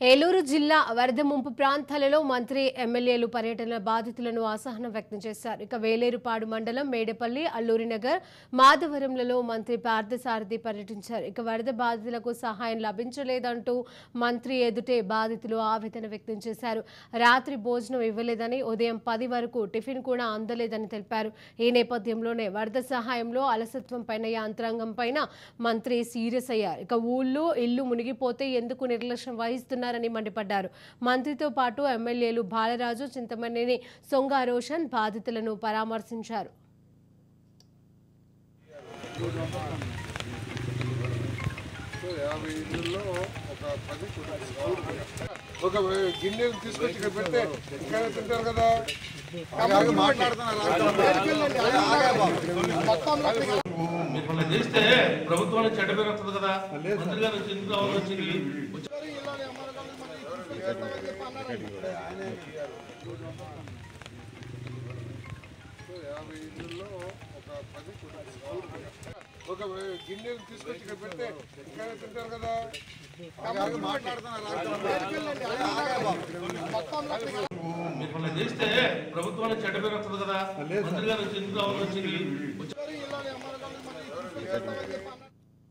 ఏలూరు జిల్లా వరద ముంపు ప్రాంతాలలో మంత్రి ఎమ్మెల్యేలు పర్యటన బాధితులను అసహనం వ్యక్తం చేశారు. ఇక వేలేరుపాడు మండలం మేడపల్లి, అల్లూరి నగర్, మాధవరంలలో మంత్రి పార్థసారథి పర్యటించారు. ఇక వరద బాధితులకు సహాయం లభించలేదంటూ మంత్రి ఎదుటే బాధితులు ఆవేదన వ్యక్తం చేశారు. రాత్రి భోజనం ఇవ్వలేదని, ఉదయం 10 వరకు టిఫిన్ కూడా అందలేదని తెలిపారు. ఈ నేపథ్యంలోనే వరద సహాయంలో అలసత్వం పైన, యంత్రాంగం పైన మంత్రి సీరియస్ అయ్యారు. ఇక ఊళ్ళో ఇల్లు మునిగిపోతే ఎందుకు నిర్లక్ష్యం వహిస్తున్నారు అని మండిపడ్డారు. మంత్రితో పాటు ఎమ్మెల్యేలు బాలరాజు, చింతమనేని సొంగ రోషన్ బాధితులను పరామర్శించారు. ఒక గిన్నెలు తీసుకొచ్చి ఇక్కడ పెడితే ఇక్కడ తింటారు కదా. మీరు చేస్తే ప్రభుత్వానికి చెడ్డ పేరు వస్తుంది కదా. మంత్రి గారు వచ్చి ఇంట్లో వచ్చింది ఒక గిన్నెలు తీసుకొచ్చి ఇక్కడ పెడితే ఇక్కడ తింటారు కదా. మీరు చేస్తే ప్రభుత్వానికి చెడ్డ పేరు వస్తుంది కదా. మంత్రి గారు వచ్చి ఇంట్లో వచ్చింది